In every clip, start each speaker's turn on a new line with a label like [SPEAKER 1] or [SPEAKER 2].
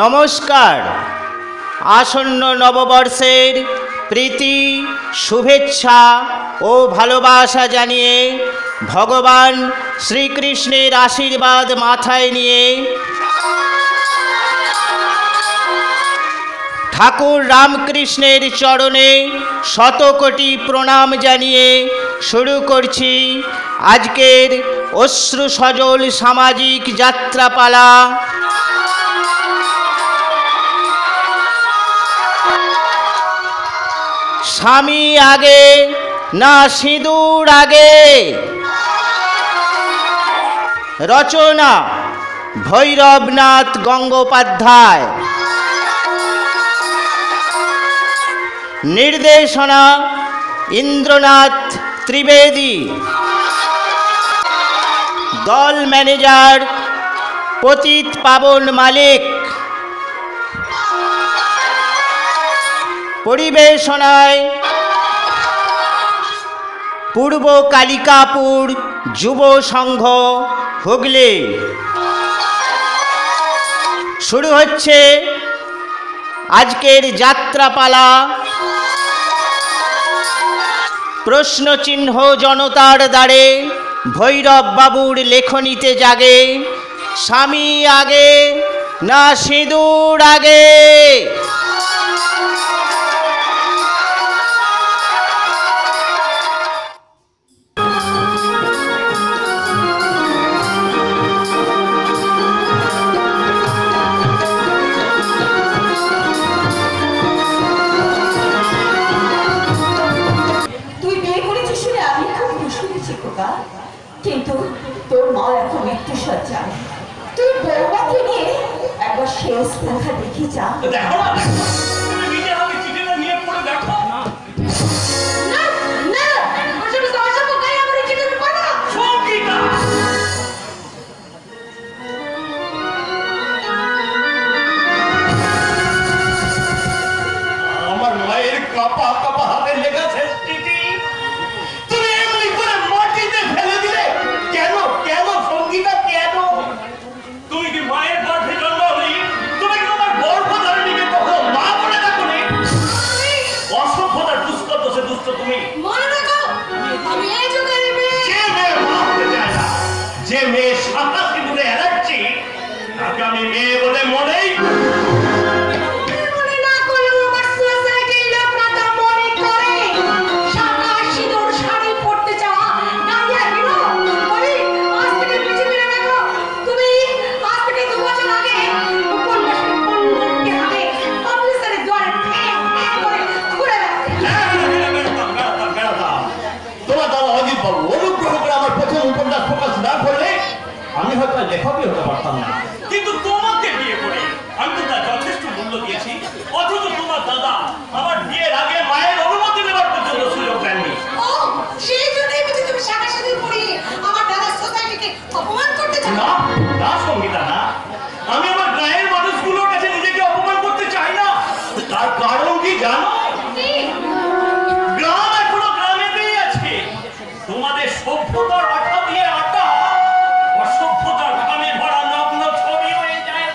[SPEAKER 1] নমস্কার। আসন্ন নববর্ষের প্রীতি, শুভেচ্ছা ও ভালোবাসা জানিয়ে ভগবান শ্রীকৃষ্ণের আশীর্বাদ মাথায় নিয়ে ঠাকুর রামকৃষ্ণের চরণে শতকোটি প্রণাম জানিয়ে শুরু করছি আজকের অশ্রু সজল সামাজিক যাত্রাপালা। স্বামী আগে না সিঁদুর আগে। রচনা ভৈরবনাথ গঙ্গোপাধ্যায়। নির্দেশনা ইন্দ্রনাথ ত্রিবেদী। দল ম্যানেজার পতিত পাবন মালিক। পরিবেশনায় পূর্ব কালিকাপুর যুব সংঘ, হুগলি। শুরু হচ্ছে আজকের যাত্রাপালা। প্রশ্নচিহ্ন জনতার দ্বারে ভৈরব বাবুর লেখনীতে জাগে। স্বামী আগে না সিঁদুর আগে।
[SPEAKER 2] কিন্তু তোর মা এখন মৃত্যু সজ্জায়। তুই বৌমাকে নিয়ে একবার শেষ দেখা দেখি যা।
[SPEAKER 3] আমার মায়ের কাপা কাপা হাতে লেগেছে। যে মেয়ে সাদা সিঁদুরে এলাচ্ছি তাকে আমি মেয়ে বলে মনেই আমি হয়তো লেখকই হতে পারতাম না, কিন্তু তোমাকে বিয়ে করে আমি তো তার যথেষ্ট মূল্য দিয়েছি। অথচ তোমার দাদা আমার বিয়ের আগে মায়ের অনুমতি নেবার পর্যন্ত সুযোগ দেননি।
[SPEAKER 2] সেই জন্যই বুঝি তুমি শাখা সিঁদুর পরিয়ে আমার দাদার সোসাইটিকে অপমান করতে চাও?
[SPEAKER 3] না না সঙ্গীতা, না, আমি আমার গায়ের মানুষগুলোর কাছে নিজেকে অপমান করতে চাই না। তার কারণ কি জানো? গ্রাম এখনো গ্রামেতেই আছে। তোমাদের সভ্যতার আঠা দিয়ে আটা অসভ্যতার ঘামে ভরা নগ্ন ছবি হয়ে যায়।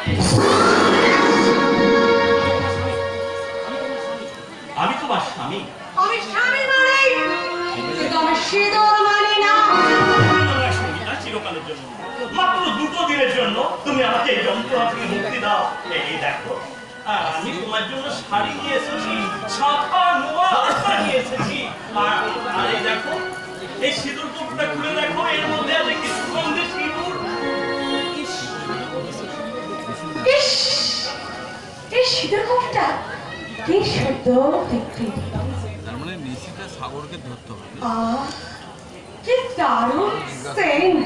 [SPEAKER 3] আমি তোমার স্বামী।
[SPEAKER 2] আমি স্বামী মানি, কিন্তু আমি সিঁদুর মানি না।
[SPEAKER 3] সঙ্গীতা, চিরকালের জন্য, মাত্র 2 দিনের জন্য তুমি আমাকে এই যন্ত্রণা থেকে মুক্তি দাও। এই দেখো, আমি তোমার জন্য শাড়ি নিয়ে এসেছি, ছাপা নোয়া নিয়ে এসেছি। আর এই দেখো, এই সিঁদুর কৌটোটা খুলে দেখো, এর মধ্যে আছে কিছু গন্ধে সিঁদুর।
[SPEAKER 2] এই সিঁদুর কৌটোটা কি সুন্দর দেখতে।
[SPEAKER 4] তার মানে নিশিতা সাগরকে ধরতে হবে।
[SPEAKER 2] কি দারুণ সেন্ট!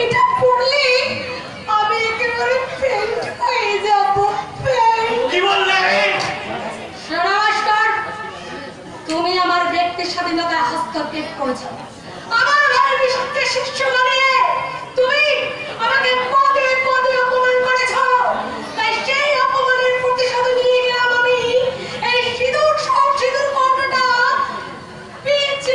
[SPEAKER 2] এটা পড়লে আমি একেবারে ফেন্ট হয়ে যাব।
[SPEAKER 3] কি বললে?
[SPEAKER 2] নমস্কার, তুমি আমার ব্যক্তি স্বাধীনতায় হস্তক্ষেপ করেছো। আমার ভাইয়ের বিশুদ্ধ শিষ্য বানিয়ে তুমি আমাকে পদে পদে অপমান করেছো। তাই সেই অপমানের প্রতিশোধ নিয়ে গেলাম আমি এই সিঁদুর সব সিঁদুর কৌটোটা পেয়েছি।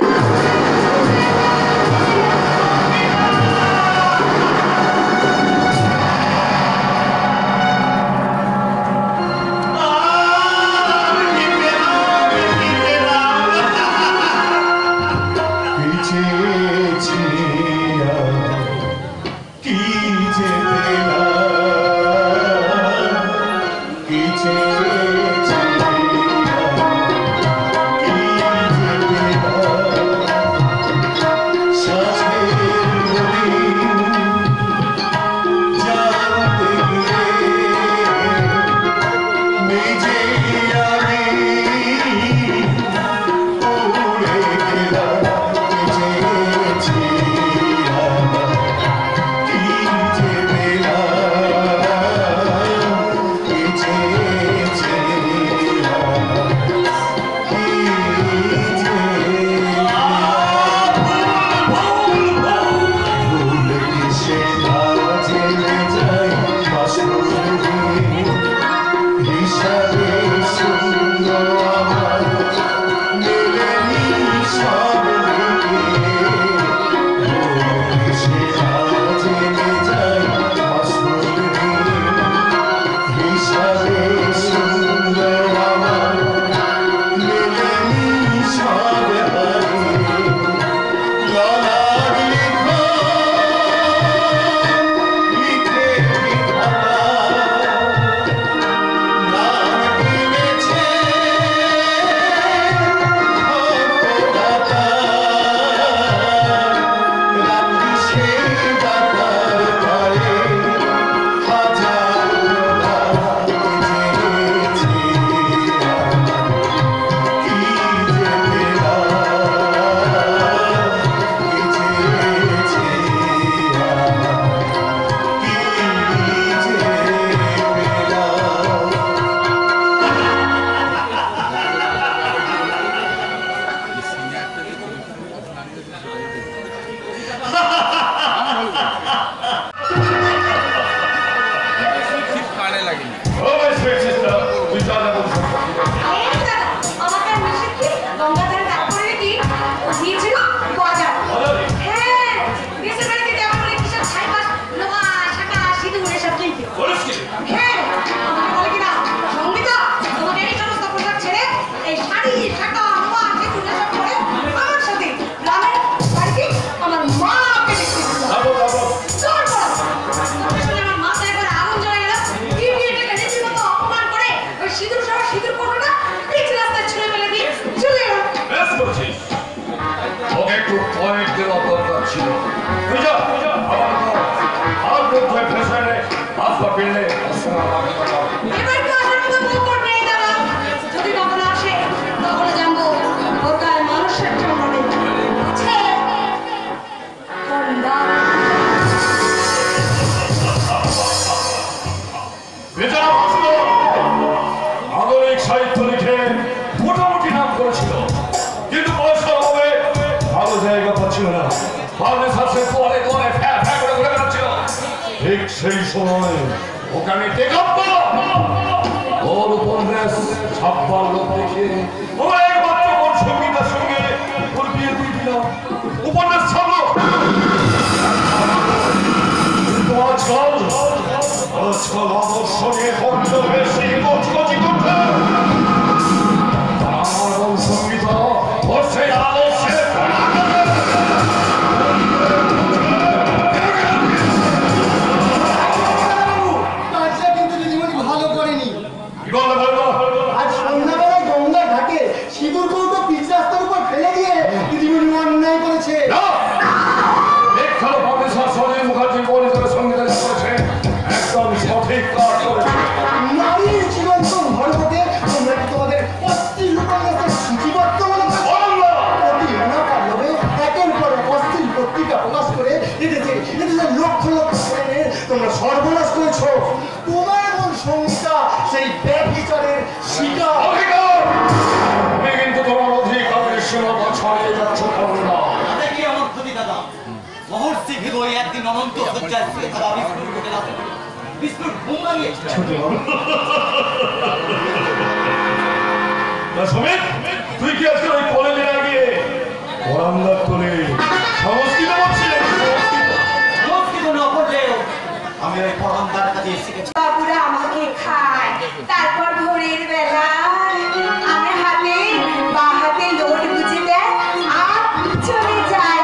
[SPEAKER 2] পরমদার।
[SPEAKER 5] আধুনিক সাহিত্য লিখে মোটামুটি নাম করেছিল, কিন্তু পয়সার অভাবে ভালো জায়গা পাচ্ছিল না। পরে পরে ফ্যা ফ্যা করে ঘুরে বেড়াচ্ছিল। ঠিক সেই সময় ওখানে ওর উপন্যাস ছাপ্পার লোক দেখে ও একমাত্র ওর সঙ্গীতার সঙ্গে ওর বিয়ে দিয়ে দিলাম। উপন্যাস ছাপলো, কিন্তু আজকাল আমার সঙ্গে বড্ড বেশি কচকচি করছে। আমার সঙ্গীতা ওর সেই আদর্শে
[SPEAKER 6] আজ সন্ধ্যাবেলায় গঙ্গা ঘাটে সিঁদুর কৌটো পিচ রাস্তার উপর ফেলে দিয়ে দিদিমণি অন্যায় করেছে।
[SPEAKER 5] মুখার্জির পরিচয় সঙ্গীতা করেছে, একদম সঠিক কাজ করেছে।
[SPEAKER 6] নারীর চিরন্তন ধর্মকে তোমরা কি তোমাদের অশ্লীল উপন্যাসের সূচিবদ্ধ মনে করো? অতি মুনাফার লোভে একের পর এক অশ্লীল পত্রিকা প্রকাশ করে এদেশে লক্ষ লক্ষ ছেলেমেয়ের তোমরা সর্বনাশ করেছো। তোমার এমন সঙ্গীতা সেই ব্যভিচারের শিকার।
[SPEAKER 5] তুমি কিন্তু তোমার অধিকারের সীমাটা ছাড়িয়ে যাচ্ছ না।
[SPEAKER 7] কি আমার ক্ষতি দাদা? মহর্ষি ভিগো একদিন অনন্ত সজ্জায় শুয়ে থাকা বিষ্ণুর বুকে লাথি মেরে বিষ্ণুর ঘুম ভাঙিয়েছে।
[SPEAKER 5] সুমিত, তুই কি আজকে ওই কলেজে না গিয়ে বরান্দার তোলে সংস্কৃত বলছিলেন?
[SPEAKER 7] সংস্কৃত না পড়লেও আমি ওই পরমদার কাছে শিখেছি।
[SPEAKER 2] বাবুরা আমাকে খায়, তারপর ভোরের বেলা আমার হাতে বা হাতে লোড গুজে দেয় আর চলে যায়।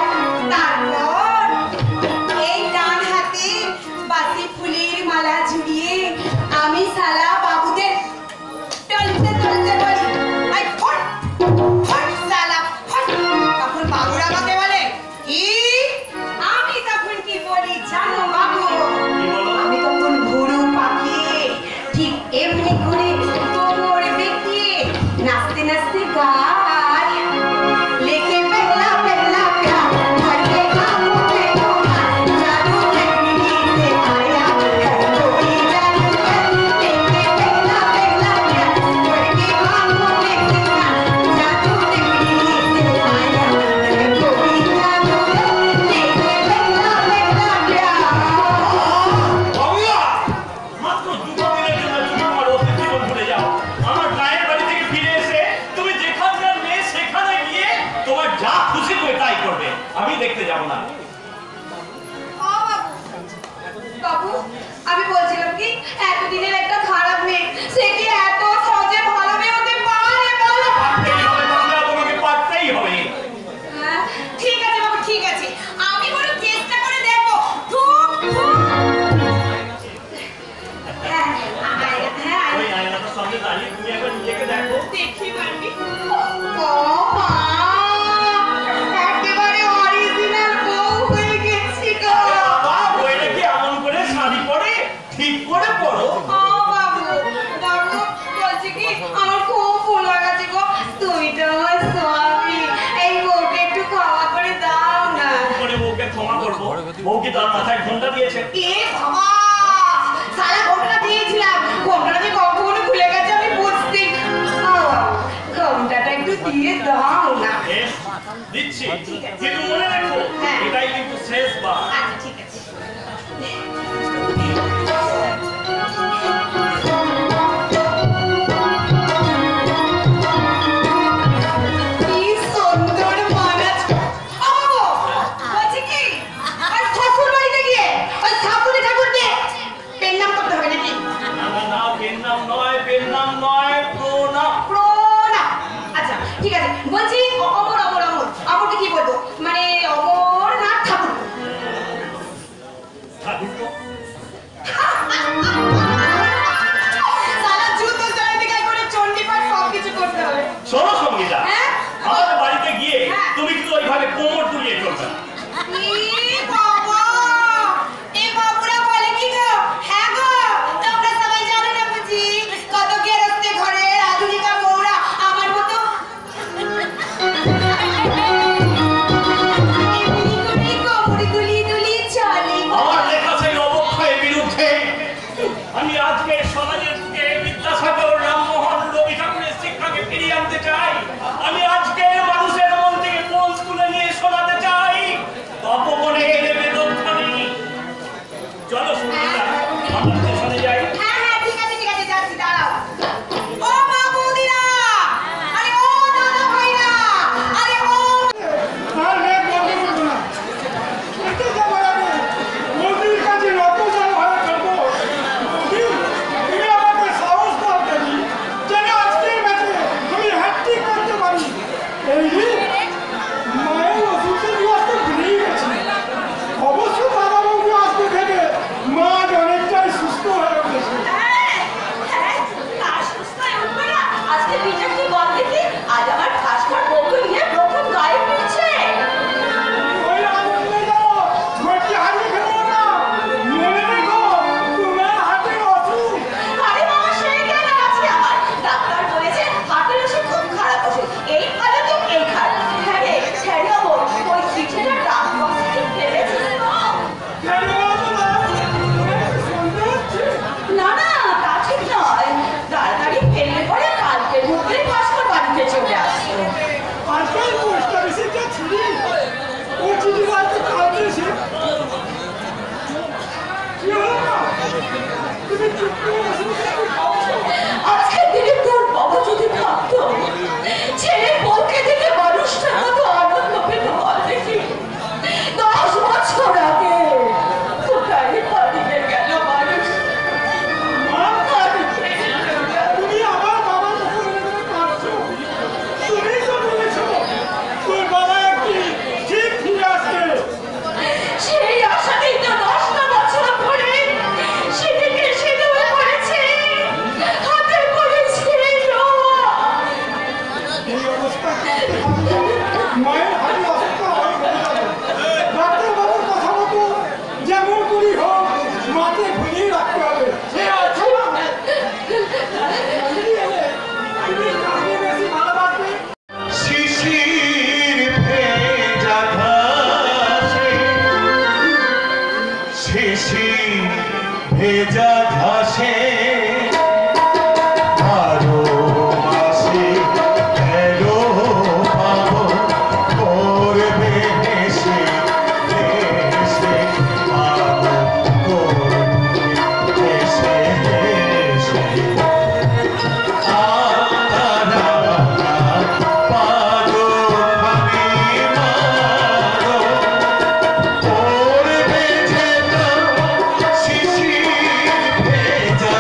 [SPEAKER 2] তারপর এই ডান হাতে বাসি ফুলের মালা ঝুলিয়ে আমি সালা বাবুদের টলতে টলতে বলি, আই ফট ফট সালা ফট। তখন বাবুরা আমাকে বলে কি? আমি তখন কি বলি জানো বাবু? আমি তখন ঘুরু পাখি ঠিক এমনি করে কোমর বেঁকিয়ে নাচতে নাচতে গাই, লেকে পেলা পেলা প্যার ধরকে কামু পে তোমার জাদু দেখতে আয়া কোই জাদু লেকে পেলা পেলা প্যার ধরকে কামু পে তোমার জাদু দেখতে আয়া কোই জাদু লেকে পেলা পেলা প্যার।
[SPEAKER 3] বাবুয়া, মাত্র দুটো দিনের জন্য তুমি আমার অতীত জীবন ভুলে যাও। আমার মায়ের বাড়ি থেকে ফিরে এসে তুমি যেখানকার মেয়ে সেখানে গিয়ে তোমার যা খুশি তুমি তাই করবে, আমি দেখতে যাব না।
[SPEAKER 2] বাবু, আমি বলছিলাম কি এতদিনের একটা খারাপ মেয়ে সে কি এত সহজে ভালো মেয়ে হতে পারে বলো?
[SPEAKER 3] পারতেই হবে বাবুয়া, তোমাকে পারতেই হবে।
[SPEAKER 2] হ্যাঁ, ঠিক আছে বাবু, ঠিক আছে, আমি বরং চেষ্টা করে দেখবো। ধুপ, ধুপ। হ্যাঁ, হ্যাঁ,
[SPEAKER 3] ওই আয়নাটার সামনে দাঁড়িয়ে তুমি একবার নিজেকে দেখো।
[SPEAKER 2] দেখি বাড়ি। বাবা, একেবারে অরিজিনাল বউ হয়ে গেছি গো।
[SPEAKER 3] বাবা, বইটা কি এমন করে শাড়ি পরে ঠিক করে পরো?
[SPEAKER 2] বাবু, বাবু, বলছি কি আমার খুব ভুল হয়ে গেছে গো। তুমি তো আমার স্বামী, এই বউকে একটু ক্ষমা করে দাও না।
[SPEAKER 3] করে বউকে ক্ষমা করবো? বউ কি তার মাথায় ঘন্টা দিয়েছে?
[SPEAKER 2] এ বাবা, সারা ঘটনা দিয়েছিলাম, ঘটনা যে কখনো ভুলে গেছে আমি বুঝতে। ঘটনাটা একটু দিয়ে দাও না।
[SPEAKER 3] বেশ, দিচ্ছি, কিন্তু মনে রেখো
[SPEAKER 2] হ্যাঁ।
[SPEAKER 3] এটাই কিন্তু শেষবার।
[SPEAKER 2] আচ্ছা, ঠিক আছে। কি সুন্দর মানাজ। বাবু, বলছি কি ওই শ্বশুর বাড়িতে গিয়ে ওই ঠাকুরে ঠাকুরকে পেন নাম করতে হবে নাকি?
[SPEAKER 3] না না না, পেন নাম নয়, পেন নাম নয়, প্রণাম।
[SPEAKER 2] প্রণাম। আচ্ছা, ঠিক আছে, বলছি অমর অমর অমর অমরকে কি বলবো? মানে অমর না ঠাকুর?
[SPEAKER 3] ঠাকুর তো
[SPEAKER 2] সারা জুতো সারাতে গায়ে করে চণ্ডীপাঠ সব কিছু করতে হবে।
[SPEAKER 3] শোনো সঙ্গীতা,
[SPEAKER 2] হ্যাঁ?
[SPEAKER 3] আমাদের বাড়িতে গিয়ে
[SPEAKER 2] হ্যাঁ।
[SPEAKER 3] তুমি কিন্তু ওইভাবে কোমর তুলিয়ে চলবে না।
[SPEAKER 2] এ বাবা, এ বাবুরা বলে কি গো? হ্যাঁ গো, তোমরা সবাই জানো না বুঝি কত গেরস্তে ঘরের আধুনিকা বউরা আমার মতো এমনি করে কোমরে তুলিয়ে
[SPEAKER 3] আমার লেখা সেই অবক্ষয়ের বিরুদ্ধে আমি আজকে সমাজের বুকে বিদ্যাসাগর, রামমোহন, রবি ঠাকুরের শিক্ষাকে ফিরিয়ে আনতে চাই। আমি আজকে মানুষের মন থেকে কোল তুলে নিয়ে শোনাতে চাই তপবনের বেদধ্বনি। চলো সুন্দরীরা, আমরা স্টেশনে যাই।
[SPEAKER 2] আজকের দিনে তোর বাবা যদি থাকতো, ছেলে বউকে দেখে মানুষটা কত আনন্দ পেত বল দেখি। 10 বছর আগে কোথায় হারিয়ে গেল মানুষ।
[SPEAKER 6] তুমি আমার বাবার কথা মনে পারছো? তুমি তো বলেছো তোর বাবা একদিন ঠিক ফিরে আসবে।
[SPEAKER 2] সেই আশাতেই তো 10টা বছর ধরে সেদিকে সিঁদুর পড়েছে, হাতে পড়েছে
[SPEAKER 6] এই অবস্থা মায়ের হাতে অসুস্থ হয়ে গেল। ডাক্তার বাবুর কথা মতো যেমন করি হোক মাকে ভুলিয়ে রাখতে হবে। সে আছে না? তুমি কাকে বেশি ভালোবাসবে?
[SPEAKER 5] শিশির ভেজা ঘাসে, শিশির ভেজা ঘাসে বারো মাসে 13 পাবো করবে হেসে হেসে, পাবো করবে হেসে হেসে। শিশির ভেজা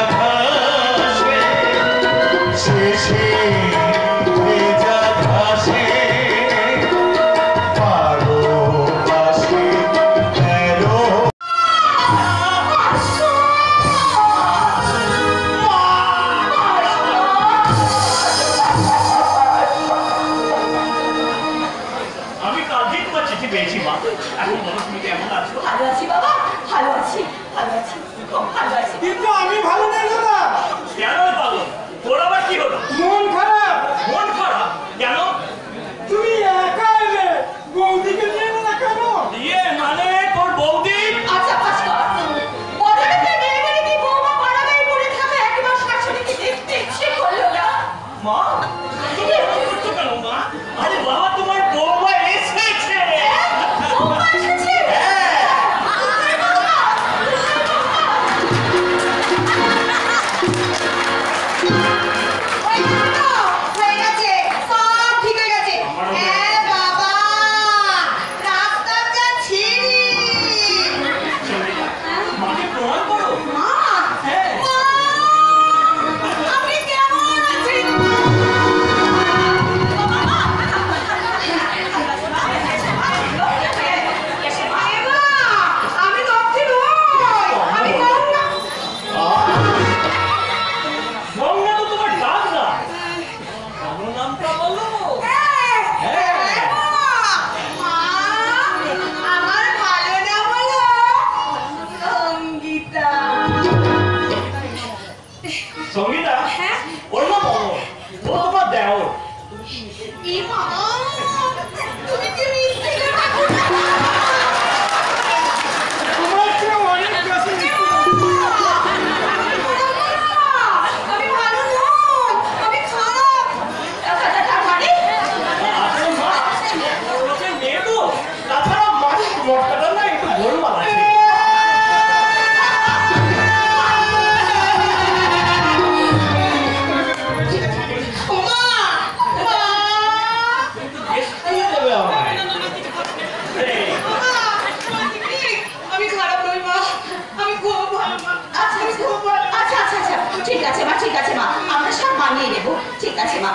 [SPEAKER 2] আছে মা।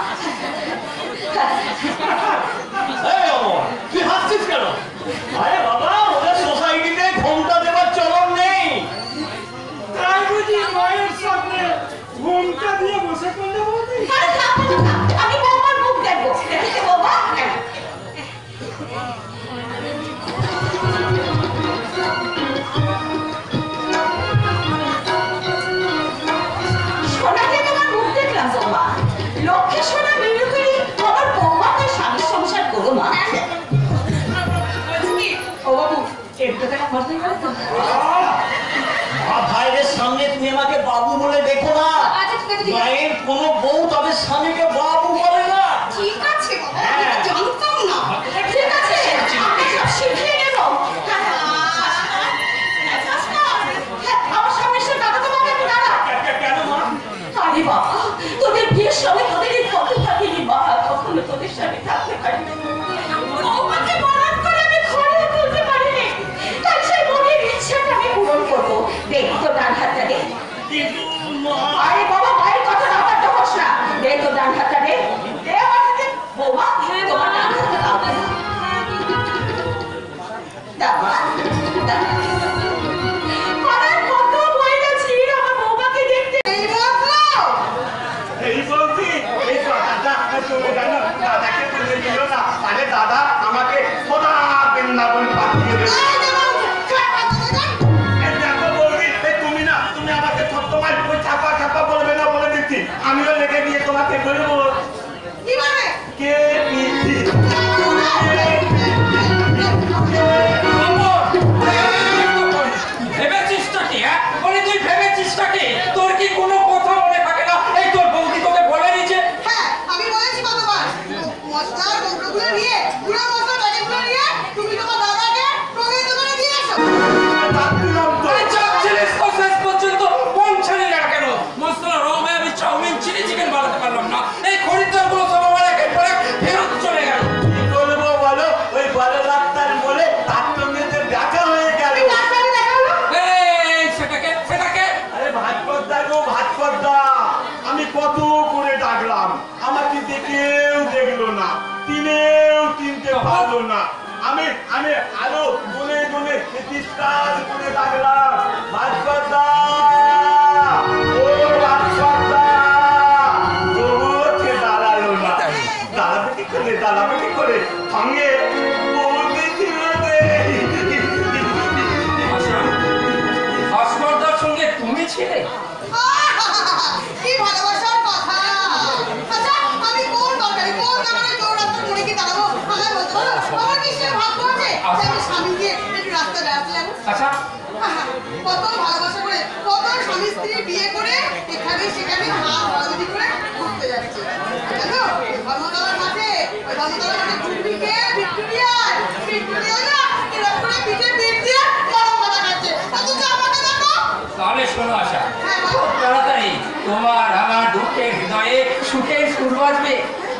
[SPEAKER 3] এই অমর, তুই হাসছিস কেন? আরে বাবা, ওদের সোসাইটিতে ঘোমটা দেওয়ার চলন নেই।
[SPEAKER 2] আরে থাক, আমি বৌমার মুখ দেখবো। দেখেছে বৌমা? সোনাকে তোমার মুখ দেখলাম বৌমা। লক্ষ্মী সোনা বিয়ে করি আমার বৌমাকে স্বামীর সংসার করো মা। ও বাবু, একটু টাকা খরচ করে তো।
[SPEAKER 7] ভাইয়ের সামনে তুমি আমাকে বাবু বলে দেখো না।
[SPEAKER 2] আচ্ছা ঠিক আছে, ঠিক আছে।
[SPEAKER 7] মায়ের কোনো বউ তবে স্বামীকে বাবু বলে না।
[SPEAKER 2] ঠিক আছে বাবা, আমি তো জানতাম না। ঠিক আছে, আমি সব শিখিয়ে নেব। আমার স্বামীর সাথে কথা তোমাকে একটু দাঁড়া।
[SPEAKER 3] কেন মা?
[SPEAKER 2] আরে বাবা, তোদের বিয়ের সময় তোদের এই কত থাকিনি মা, কখনো তোদের সাথে থাকতে পারিনি। বৌমাকে বরণ করে আমি ঘরে তুলতে পারিনি। তাই সেই মনের ইচ্ছাটা আমি পূরণ করবো। দেখ তো ডান হাতটা দে।
[SPEAKER 3] কিন্তু মা,
[SPEAKER 2] আরে বাবা, মায়ের কথা না কাটতে হোস না। দে তো ডান হাতটা দে। দে আমার হাতে। বৌমা, তোমার ডান হাতটা দাও। দাও মা, দাও। পাড়ার কত মহিলা ছিল আমার বৌমাকে দেখতে। এই বদলো।
[SPEAKER 3] এই বলছি, এই কথাটা তুমি জানো, দাদাকে বলে দিল না। আরে দাদা আমাকে খোদা বৃন্দাবন পাঠিয়ে দেবে। এই দেখো বৌদি, এই তুমি না, তুমি আমাকে তোমার ওই ছাপা ছাপা বলবে না বলে দিচ্ছি। আমিও লেগে দিয়ে তোমাকে বলবো কে পিঠি।
[SPEAKER 4] ভেবেছিসটাকে? বলে তুই ভেবেছিসটাকে? তোর কি কোনো কথা মনে থাকে না? এই তোর বৌদি তোকে বলে দিয়েছে।
[SPEAKER 8] হ্যাঁ, আমি বলেছি কতবার মশলার বন্ধুগুলো নিয়ে পুরো মশলা প্যাকেটগুলো নিয়ে তুমি তোমার দাদাকে প্রণীত করে দিয়ে এসো।
[SPEAKER 4] আরে চাচ্ছিলিস তো শেষ পর্যন্ত পৌঁছালি না কেন? মশলা রমে আমি চাউমিন চিলি চিকেন বানাতে পারলাম না। এই খরিদ্দারগুলো সব আমার একের পর এক ফেরত চলে গেল।
[SPEAKER 3] কি করবো বলো, ওই বড় ডাক্তার বলে তার সঙ্গে যে দেখা হয়ে গেল।
[SPEAKER 8] ডাক্তারে দেখা হলো?
[SPEAKER 4] এই সেটাকে
[SPEAKER 3] আরে ভাস্করদা গো ভাস্করদা, আমি কত করে ডাকলাম, আমাকে দেখেও দেখলো না, চিনেও চিনতে পারলো না। আমি আরো গুনে গুনে চিৎকার করে ডাকলাম, ভাস্করদা, ও ভাস্করদা, তবুও সে দাঁড়ালো না। দাঁড়াবে কি করে সঙ্গে বৌদি ছিল রে।
[SPEAKER 4] ভাস্করদার সঙ্গে তুমি ছিলে?
[SPEAKER 8] কি ভালোবাসার কথা। আচ্ছা, আমি কোন দরকারি কোন কারণে তোর রাস্তা মুড়ে কি দাঁড়াবো আমায় বলতে পারো? আমার কি সে ভাগ্য আছে যে আমি স্বামী দিয়ে একটু রাস্তা বেড়াতে যাবো?
[SPEAKER 4] আচ্ছা,
[SPEAKER 8] কত ভালোবাসা করে কত স্বামী স্ত্রী বিয়ে করে এখানে সেখানে হাত ধরাধরি করে ঘুরতে যাচ্ছে জানো? ধর্মতলার মাঠে ওই ধর্মতলার মাঠে ঘুরবি কে? ভিক্টোরিয়া না এরকম করে পিঠে পিঠ দিয়ে গরম ভাতা খাচ্ছে, অথচ আমাকে দেখো।
[SPEAKER 4] তাহলে শোনো আশা,
[SPEAKER 8] হ্যাঁ, বলো।
[SPEAKER 4] খুব তাড়াতাড়ি তোমার আমার দুঃখের হৃদয়ে সুখের সুর বাজবে।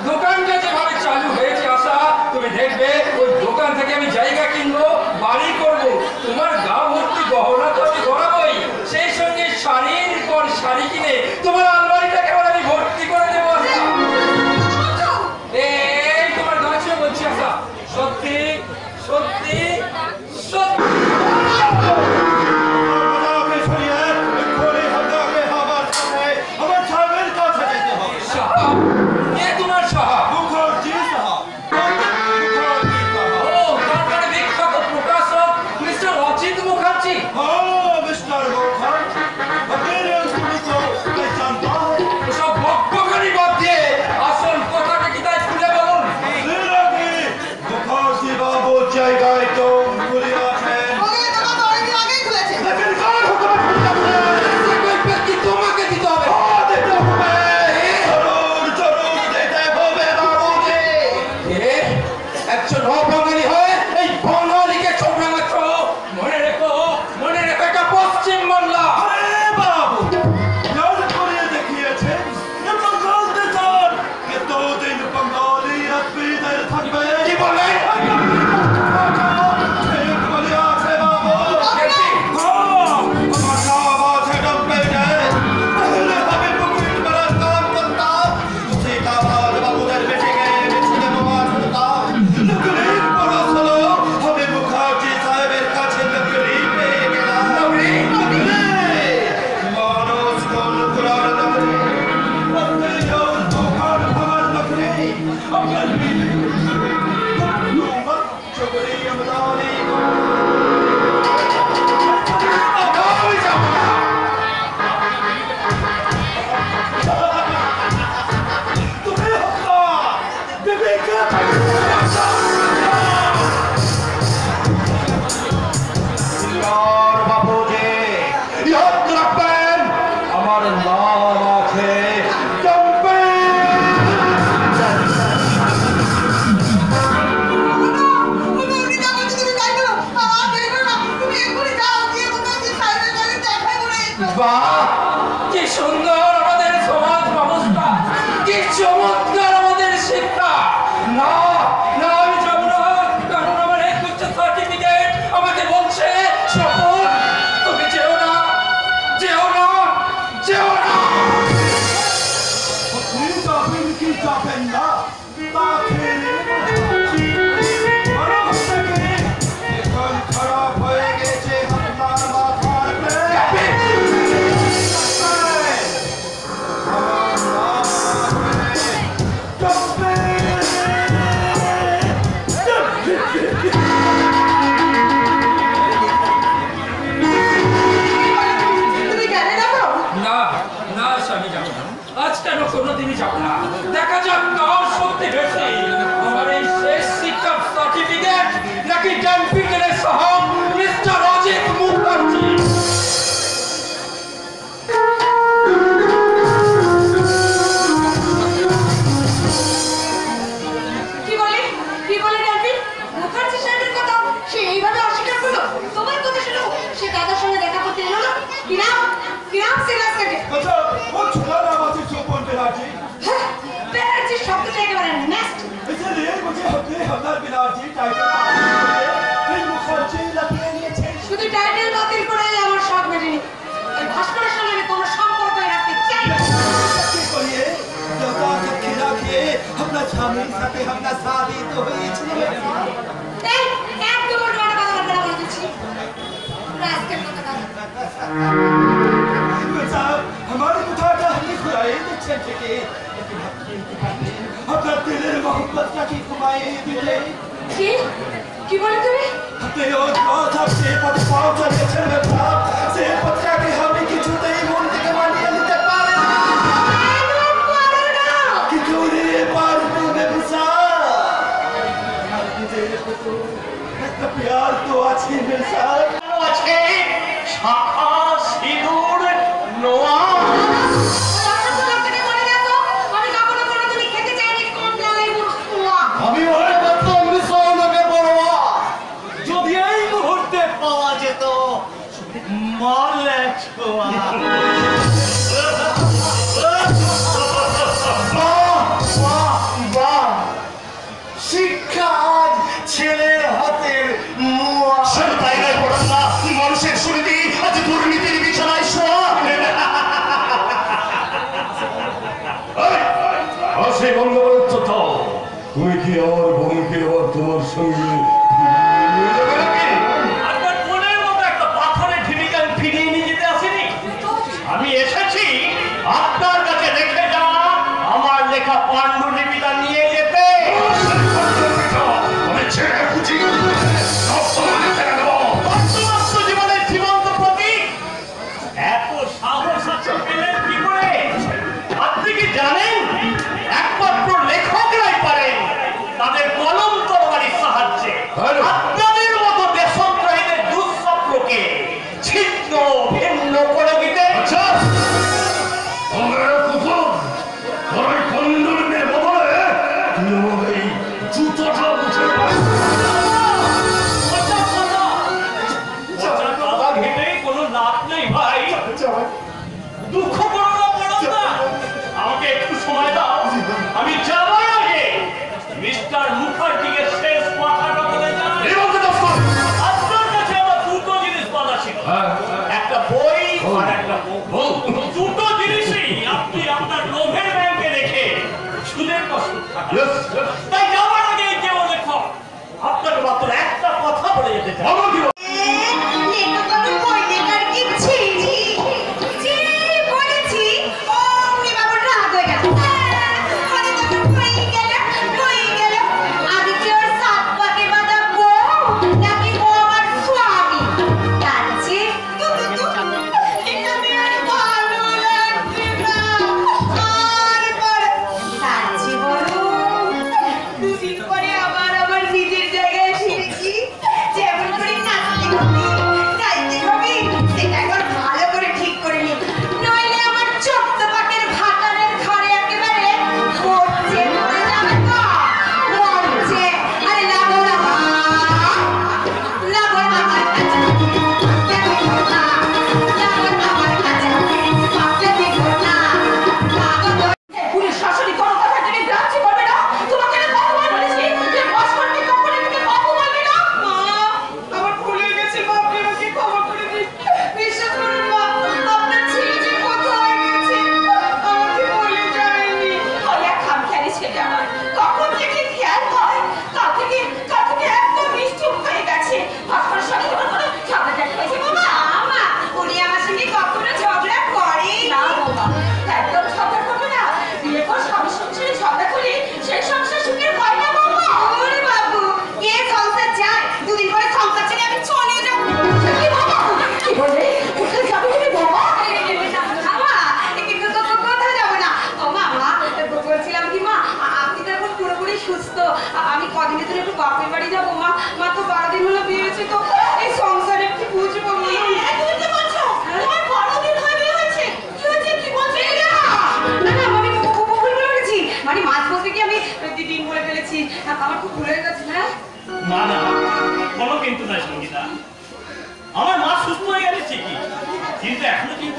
[SPEAKER 4] দোকানটা যেভাবে চালু হয়েছে আশা, তুমি দেখবে ওই দোকান থেকে আমি জায়গা কিনবো, বাড়ি করবো। তোমার গা ভর্তি গহনা তো আমি গড়াবোই, সেই সঙ্গে শাড়ির পর শাড়ি কিনে তোমার আলমারিটাকে আমি ভর্তি করে দেবো আশা। এই তোমার গাছে বলছি আশা, সত্যি সত্যি সত্যি। সাহা, কে তোমার সাহা? ও, তার মানে বিখ্যাত প্রকাশক mister Ajit Mukherjee.
[SPEAKER 5] Oh, Mr. Mukherjee, appearance to be so, I can't
[SPEAKER 4] বাহ, কি সুন্দর আমাদের সমাজ ব্যবস্থা, কি চমৎকার আমাদের শিক্ষা। না না, আমি যাব না, কারণ আমার এক হচ্ছে সার্টিফিকেট আমাকে বলছে স্বপন তুমি যেও না, যেও না, যেও না।
[SPEAKER 5] আপনি যাবেন কি যাবেন না তা খেলে এখন খারাপ হয়ে গেছে আপনার মাথার
[SPEAKER 8] তুমি গেলে যাবো?
[SPEAKER 4] না না, আমি যাবো না, আজ কেন কোনোদিনই যাবো না। দেখা যাক কার সত্যি বেশি, আমার এই শেষ শিক্ষার সার্টিফিকেট নাকি ক্যাম্পিংয়ের সাহেব মিস্টার অজিত মুখার্জি।
[SPEAKER 2] কি বলে ডানপি? মুখার্জি সাহেবের কথা সে এইভাবে অস্বীকার করলো? তোমার কথা শুনো, সে দাদার সঙ্গে দেখা করতে এলো না? কি নাম সে রাস্তাতে?
[SPEAKER 5] আচ্ছা ও ছোড়া নাম আছে সুপন ব্যানার্জি।
[SPEAKER 2] হ্যাঁ, ব্যানার্জির শব্দটা একেবারে নেক্সট।
[SPEAKER 5] इसलिए मुझे अपने हमदर्द बनर्जी टाइटल मुखर्जी लगे নিয়েছে।
[SPEAKER 2] শুধু টাইটেল বাতিল করে আমার শখ মেটেনি। এই ভাস্করের সঙ্গে আমি কোনো সম্পর্ক রাখতে চাই না।
[SPEAKER 5] করিয়ে দেবতা সব খিলা খেয়ে আপনার স্বামীর সাথে আমরা শাদি তো হয়েছিল।
[SPEAKER 2] এই একদম উল্টোপাল্টা কথা বলবে না বলে দিচ্ছি। রাস্কের কথা কথা।
[SPEAKER 5] साहब हमारे কথাটা আপনি ঘুরাই দিচ্ছেন থেকে আপনার দিলের মোহব্বতটা কি কমায়ে দিলে।
[SPEAKER 2] কি বলে তুমি?
[SPEAKER 5] আপনি ও কথা সে পথে পাও চলেছেন বাপ, সে পথটাকে আমি কিছুতেই মন থেকে মানিয়ে নিতে পারি না। কি করে পারবো বেবিসা? একটা প্যার তো আছে বেবিসা।
[SPEAKER 1] আছে শাখা সিঁদুর নোয়া।
[SPEAKER 7] আমি ওরে বলতাম মিশনকে বড়বা যদি এই মুহূর্তে পাওয়া যেত মারলে ছোঁয়া। শিক্ষা আজ ছেলে হাতের মুয়া।
[SPEAKER 5] তাইগায় পড়ান না, মানুষের শুরুতে আজ দুর্নীতির বিছানায় শোয়া। আসে বঙ্গবন্ধু তো তুমি কি আমার বোনকে আবার তোমার সঙ্গে নিয়ে যাবে নাকি?
[SPEAKER 3] আপনার মনের মতো একটা পাথরের ঢিবিকে আমি ফিরিয়ে নিয়ে যেতে আসিনি। আমি এসেছি আপনার কাছে রেখে যাওয়া আমার লেখা পাণ্ডুলিপিটা নিয়ে যেতে।
[SPEAKER 5] আমি ছেড়ে বুঝি সব সময় ফেলে দেবো।
[SPEAKER 3] বাস্তব জীবনের জীবন্ত প্রতীক। এত সাহস আছে পেলেন কি করে? আপনি কি জানেন একমাত্র লেখকরাই পারেন তাদের কলম তরবারির সাহায্যে আপনাদের মতো দেশদ্রোহীদের দুঃস্বপ্নকে ছিন্ন ভিন্ন করে দিতে।
[SPEAKER 5] আমার কুকুর তোর কন্দুরের বদলে তুই আমার এই জুতোটা মুছে
[SPEAKER 3] দাদা ঘেটে কোনো লাভ নেই ভাই। দুঃখ করো না, পড়ো না। আমাকে একটু সময় দাও। আমি যাবার আগে মিস্টার মুখার্জিকে শেষ কথাটা বলে যাই। আপনার কাছে আমার দুটো জিনিস বলা ছিল, একটা বই আর একটা বউ। দুটো জিনিসই আপনি আপনার লোভের ব্যাংকে রেখে সুদের কষ্ট তাই যাবার আগে কেউ লেখক আপনাকে মাত্র একটা কথা বলে যেতে চাই।
[SPEAKER 8] দুদিন পরে আবার আমার নিজের জায়গায় ফিরেছি, যেমন করে নাচ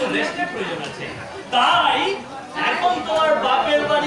[SPEAKER 3] একটু রেস্টের প্রয়োজন আছে। তাই এখন তোমার বাপের বাড়ি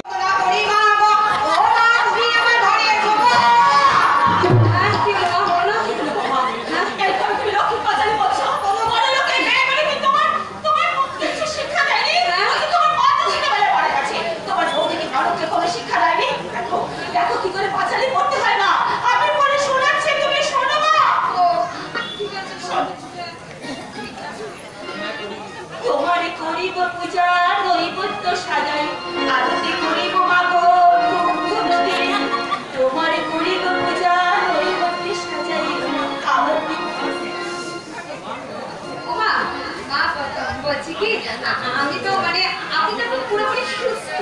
[SPEAKER 2] আমি তো মানে আমি তো এখন পুরোপুরি সুস্থ।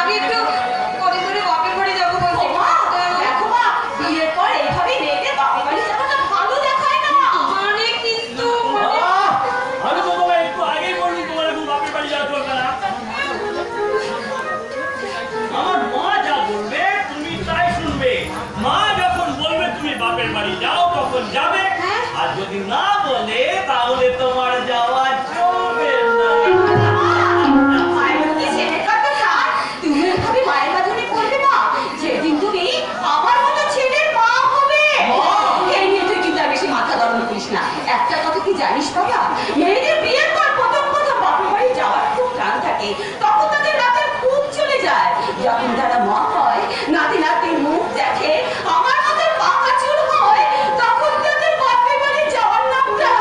[SPEAKER 2] আমি একটু কদিন ধরে বাপের বাড়ি যাবো বলছি।
[SPEAKER 9] দেখো মা, বিয়ের পর এইভাবে মেয়েদের বাপের বাড়ি যাওয়াটা ভালো দেখায় না।
[SPEAKER 2] মানে কিন্তু
[SPEAKER 3] আমি তো তোমায় একটু আগেই বলছি তোমার এখন বাপের বাড়ি যাওয়া চলবে না। আমার মা যা বলবে তুমি তাই শুনবে। মা যখন বলবে তুমি বাপের বাড়ি যাও তখন যাবে, আর যদি না বলে তাহলে তোমার যাওয়া চলবে না।
[SPEAKER 9] মায়ের মধ্যে ছেলেটা তো থাক, তুমি এভাবে মায়ের বাঁধনে করবে না। যেদিন তুমি আমার মতো ছেলের মা হবে, এই নিয়ে তুই কিন্তু আর বেশি মাথা গরম করিস না। একটা কথা কি জানিস বাবা, মেয়েদের বিয়ের পর প্রথম প্রথম বাপের বাড়ি যাওয়ার খুব টান থাকে। তখন তাদের রাতের খুব চলে যায়। যখন তারা মা হয়, নাতি নাতির মুখ দেখে, আমার মতো পাকা চুল হয়, তখন তাদের বাপের বাড়ি যাওয়ার নামটা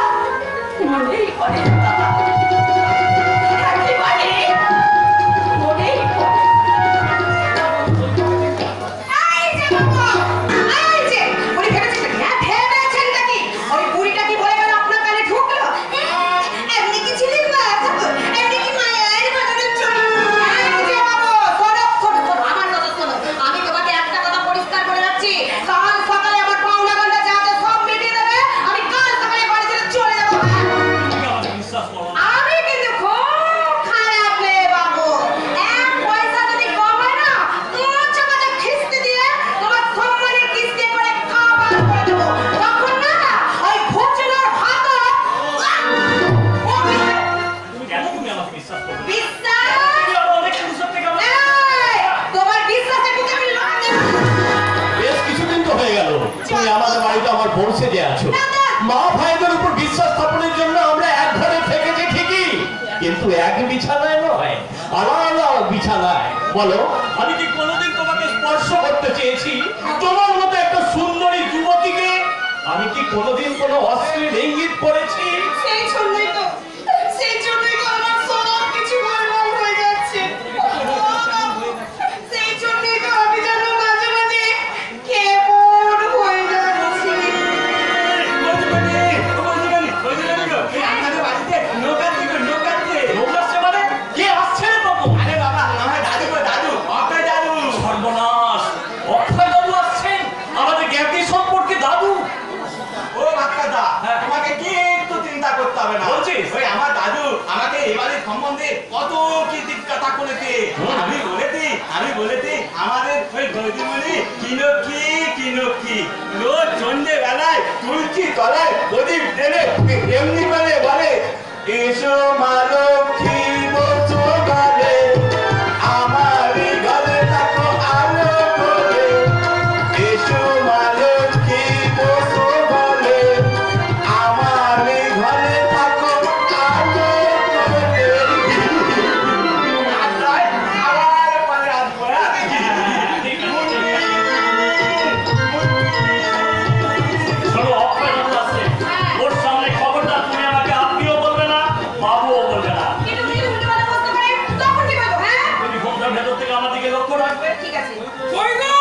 [SPEAKER 9] মনেই পড়ে না বাবা। একেবারে মনেই পড়ে না।
[SPEAKER 8] এই যে বাবা, এই যে উনি ভেবেছেন নাকি? হ্যাঁ ভেবেছেন নাকি? ওই বুড়িটা কি বলে গেল আপনার কানে ঢুকলো? এমনি কি ছিলেন মা? এমনি কি মায়ের বাজারে চলে? এই যে বাবা, শোনো, আমার কথা শোনো। আমি তোমাকে একটা কথা পরিষ্কার করে রাখছি, কাল সকালে আমার পাওনা গন্ডা যা আছে সব মিটিয়ে দেবে। আমি কাল সকালে বাড়ি ছেড়ে চলে যাবো।
[SPEAKER 3] তুমি আমাকে বিশ্বাস করো না।
[SPEAKER 8] আমি কিন্তু খুব খারাপ মেয়ে বাবু। এক পয়সা যদি কম হয় না, তোমার চোখে খিস্তি দিয়ে তোমার সম্মানের কিস্তি করে খাবার করে দেবো। তখন না ওই ভোজনের ভাত
[SPEAKER 3] তুমি কেন তুমি আমাকে বিশ্বাস করো না?
[SPEAKER 8] বিশ্বাস
[SPEAKER 3] তুমি আরো অনেক পুরুষের থেকে আমাকে
[SPEAKER 8] এই, তোমার বিশ্বাসের বুকে আমি লড় দেবো।
[SPEAKER 1] বেশ কিছুদিন তো হয়ে গেল তুমি আমাদের বাড়িতে আমার পৌঁছে দিয়ে আছো। মা ভাইদের উপর বিশ্বাস স্থাপনের জন্য আমরা এক ঘরে থেকেছি ঠিকই, কিন্তু এক বিছানায় নয়, আলাদা বিছানায়। বলো, আমি কি কোনোদিন তোমাকে স্পর্শ করতে চেয়েছি? তোমার মতো একটা সুন্দরী যুবতীকে আমি কি কোনোদিন কোনো অশ্লীল ইঙ্গিত করেছি?
[SPEAKER 8] সেই জন্যই তো আমার সব কিছু গড়বড় হয়ে যাচ্ছে। সেই জন্যই তো আমি যেন মাঝে মাঝে কেমন হয়ে যাচ্ছি।
[SPEAKER 3] লোক আসছে মানে? কে আসছে রে বাবু? সর্বনাশ! অক্ষয় বাবু আসছেন? আমাদের জ্ঞাতি সম্পর্কে দাদু?
[SPEAKER 7] তোমাকে কি একটু চিন্তা করতে হবে না।
[SPEAKER 3] বলছিস?
[SPEAKER 7] ওই আমার দাদু আমাকে এবারে সম্বন্ধে কত কি কথা বলেছে। আমি বলেছি আমাদের ওই গৌরীমণি কিনকি রোজ সন্ধ্যে বেলায় তুলসী তলায় প্রদীপ টেনে এমনি করে বলে, এসো মা লক্ষ্মী বসো ঘরে, আমার ঘরে থাকো আলো করে, এসো মা লক্ষ্মী বসো ঘরে, আমার ঘরে থাকো আলো করে। আবার পরে আসবো।
[SPEAKER 3] ঠিক আছে। শোনো, অক্ষয় বাবু আসছে। ওর সামনে খবরদার তুমি আমাকে আপনিও বলবে না, বাবুও বলবে না।
[SPEAKER 8] কিন্তু যদি উল্টোপাল্টা বলতে পারে তখন কি বলবো? হ্যাঁ
[SPEAKER 3] তুমি ঘুমটার ভেতর থেকে আমার দিকে লক্ষ্য রাখবে।
[SPEAKER 8] ঠিক আছে।
[SPEAKER 4] কই গো?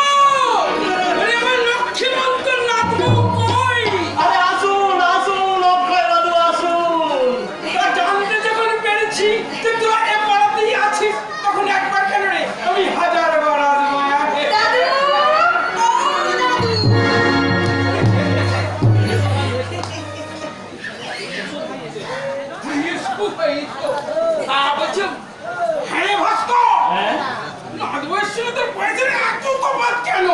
[SPEAKER 4] আরে আমার লক্ষ্মীমন্তর নাতবু কই?
[SPEAKER 3] আরে আসুন আসুন, অক্ষয় দাদু আসুন।
[SPEAKER 4] তা জানতে যখন পেরেছি যে তোরা এ পাড়াতেই আছিস, তখন একবার কেন রে? আমি 1000 বার আসবো।
[SPEAKER 8] দাদু ও দাদু
[SPEAKER 4] হ্যাঁ ভাস্কর,
[SPEAKER 3] হ্যাঁ?
[SPEAKER 4] নাতবুর সঙ্গে তোর বয়সের এত তফাৎ কেন?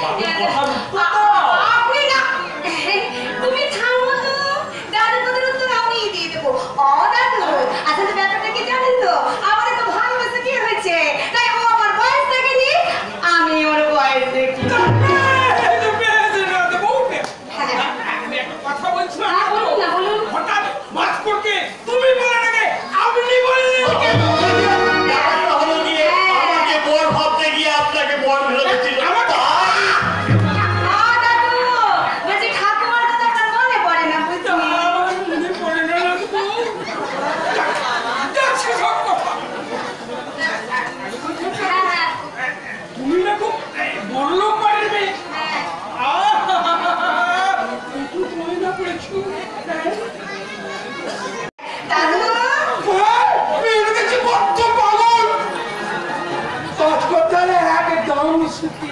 [SPEAKER 3] বাবুর কথার উত্তর দাও।
[SPEAKER 8] আপনি না তুমি থামো তো। দাদু কথার উত্তর
[SPEAKER 4] বলছো
[SPEAKER 2] হ্যাঁ, বলুন না, বলুন।
[SPEAKER 4] হঠাৎ মাছ করতে তুমি বলে নাকি আপনি বললেন
[SPEAKER 1] ব্যাপারটা হলো গিয়ে আমাকে বর ভাবতে গিয়ে আপনাকে বর ভেবে দিচ্ছিল
[SPEAKER 2] দাদু, বলছি ঠাকুমার কথা আপনার মনে পড়ে না বুঝছি।
[SPEAKER 4] মনে পড়ে না লাগবো যাচ্ছে সব কথা
[SPEAKER 2] হ্যাঁ,
[SPEAKER 4] তুমি না খুব বললো পারবে
[SPEAKER 2] হ্যাঁ।
[SPEAKER 4] তুমি না পড়েছো
[SPEAKER 2] দাদু,
[SPEAKER 4] মেয়ের কাছে বড্ড পাগল কাজ করতে হলে একদম সুখী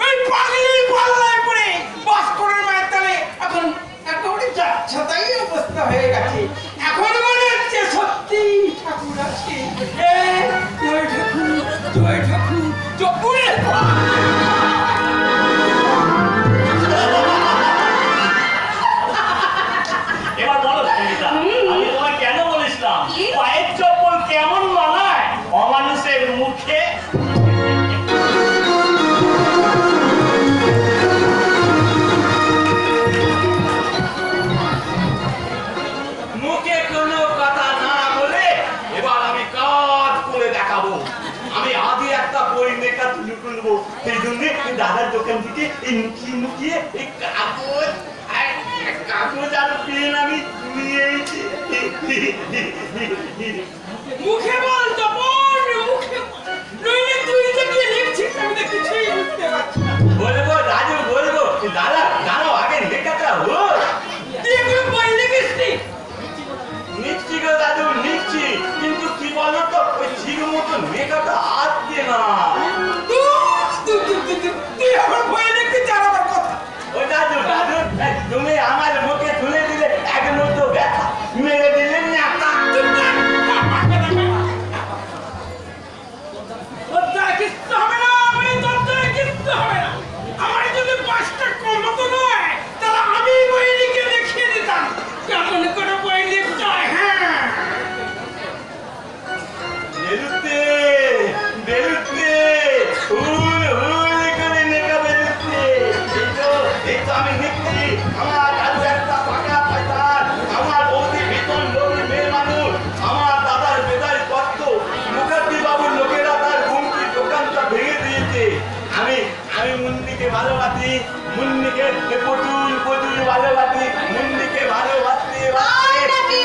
[SPEAKER 4] ওই পাগলি পাল্লায় পড়ে বাস করে মায়ের তালে এখন একেবারে যাচ্ছে তাই অবস্থা হয়ে গেছে এখন মনে হচ্ছে সত্যি ঠাকুর আছে জয় ঠাকুর জয় ঠাকুর জপুরে
[SPEAKER 3] এবার বলো সঙ্গীতা, আমি তোমায় কেন বলেছিলাম
[SPEAKER 2] কি?
[SPEAKER 3] পায়ের চপ্পল কেমন মানায় অমানুষের মুখে?
[SPEAKER 5] মুখে কোনো কথা না বলে এবার আমি কাজ করে দেখাবো। আমি আগে একটা বই মেকা তুলে তুলবো, সেই জন্য দাদার দোকান থেকে এই লুকিয়ে লুকিয়ে এই কাগজ আর পেন আমি নিয়ে এসেছি।
[SPEAKER 4] মুখে বল তপন মুখে নইলে তুই যে কি লিখছিস আমি তো কিছুই বুঝতে পারছি না
[SPEAKER 5] বলবো রাজু বলবো, দাদা দাঁড়াও আগে লেখাটা হোক।
[SPEAKER 4] তুই এগুলো বই লিখিস নি
[SPEAKER 5] নিচ্ছি গো দাদু নিচ্ছি, কিন্তু কি বলতো ওই ঠিক মতো লেখাটা আসছে না।
[SPEAKER 4] তুই আমার বই লিখতে চার আমার কথা
[SPEAKER 5] ওই দাদু দাদু তুমি আমার মুখে তুলে দিলে এক মতো ব্যথা মেরে দিলেন না।
[SPEAKER 4] কিচ্ছু হবে না আমি তোর কিচ্ছু হবে না আমার যদি 5টা কমতো নয় তাহলে আমি বই লিখে দেখিয়ে দিতাম কেমন করে বই লিখতে হয়। হ্যাঁ
[SPEAKER 5] বেরুতে বেরুতে হুল হুল করে নেকা বেরুতে। এই তো আমি লিখছি, আমার দাদু একটা পাকা পাইতার, আমার বৌদি ভীষণ লোভী মেয়ে মানুষ, আমার দাদার বেদায় কত মুখার্জি বাবুর লোকেরা তার গুমটি দোকানটা ভেঙে দিয়েছে। আমি আমি মুন্নিকে ভালোবাসি, মুন্নিকে পটুল পটুল ভালোবাসি, মুন্নিকে ভালোবাসতে বাসতে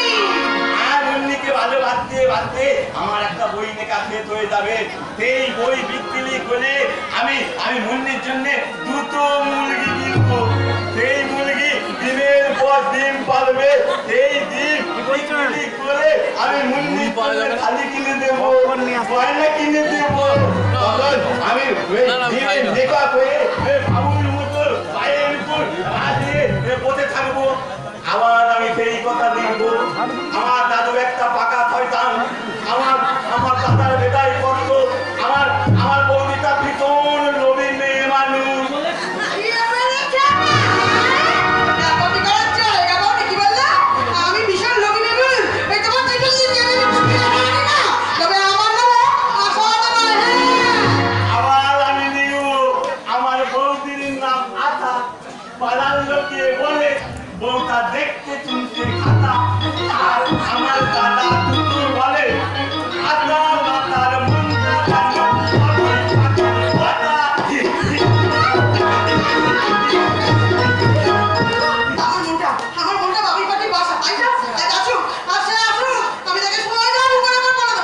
[SPEAKER 5] আর মুন্নিকে ভালোবাসতে বাসতে আমার একটা বই লেখা শেষ হয়ে যাবে। সেই বই বিক্রি করে আমি আমি মুন্নির জন্য দুটো মুরগি কিনবো। সেই মুরগি ডিমের পর ডিম পারবে, সেই ডিম বিক্রি করে আমি মুন্নির জন্য খালি কিনে দেবো, গয়না কিনে দেবো। তখন আমি ডিমের লেখা করে বাবুর মতো পায়ের উপর পা দিয়ে বসে থাকবো। আবার আমি সেই কথা লিখবো, আমার দাদু একটা পাকা শয়তান, আমার আমার দাদার বেটাই করত, আমার আমার বৌদিটা ভীষণ লোভী মেয়ে মানুষ।
[SPEAKER 8] কি হয়েছে? গাবাটি করাচ্ছে, গাবাটি কি বললা? আমি ভীষণ লোভী মানুষ। এই তোমার টাইটেল দিয়ে আমি কিছু জানি না। তবে আমার নাম আশালতা নয়।
[SPEAKER 5] আবার আমি লিখব, আমার বৌদির নাম আশা, পাড়ার লোকে বলে বউটা দেখতে চুনতে খাতা। আর আমার দাদা দুটো বলে আশা মাতার মনটা জানো কথা।
[SPEAKER 8] আমার মনটা বাবির পাটি বাসা, তাই না? তাই আসুক, আসুক। আমি তাকে সময় দেওয়ার উপরে করে দেবো।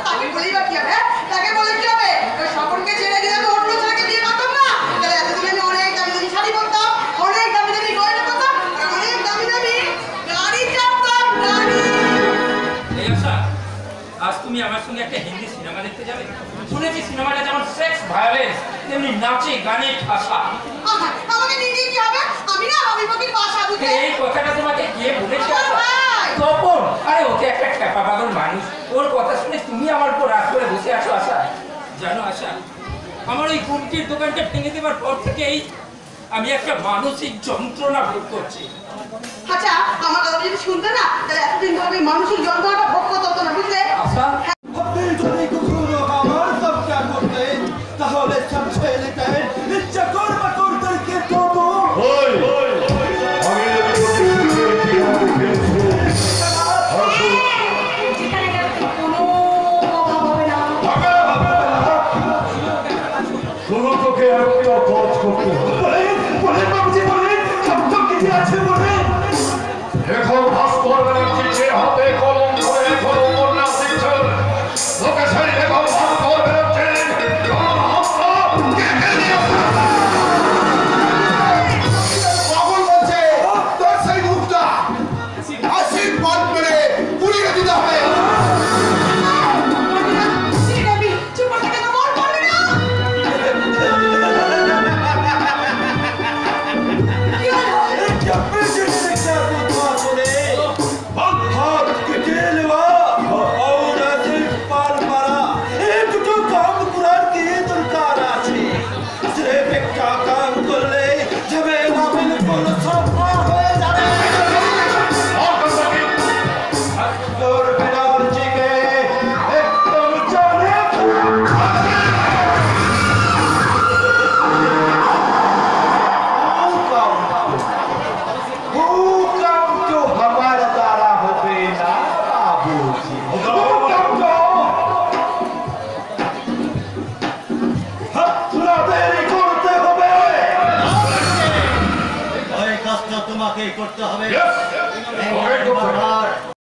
[SPEAKER 8] তাকে বলেই বা কি হবে? তাকে বলে কি হবে? ওই স্বপনকে ছেড়ে দিলে তো অন্য ছেলেকে বিয়ে করতাম না। তাহলে এতদিন আমি অনেক দামি দামি শাড়ি পরতাম, অনেক দামি দামি গয়না পরতাম, আর অনেক দামি দামি গাড়ি চাপতাম, গাড়ি।
[SPEAKER 4] এই আশা আজ তুমি আমার সঙ্গে একটা হিন্দি সিনেমা দেখতে যাবে শুনেছি সিনেমাটা যেমন সেক্স ভায়োলেন্স তেমনি নাচে গানে ঠাসা
[SPEAKER 8] আমাকে নিয়ে গিয়ে কি হবে? আমি না বাবির পাটির বাসা বুঝতে।
[SPEAKER 4] এই কথাটা তোমাকে কে বলেছে
[SPEAKER 8] আমার ভাই।
[SPEAKER 4] তপন আরে ওকে একটা খ্যাপা পাগল মানুষ ওর কথা শুনে তুমি আমার উপর রাগ করে বসে আছো আশা জানো আশা আমার ওই গুমটির দোকানটা ভেঙে দেওয়ার পর থেকেই আমি একটা মানসিক যন্ত্রণা ভোগ করছি
[SPEAKER 8] আচ্ছা, আমার কথা যদি শুনতে না, তাহলে এতদিন ধরে আমি মানসিক যন্ত্রণাটা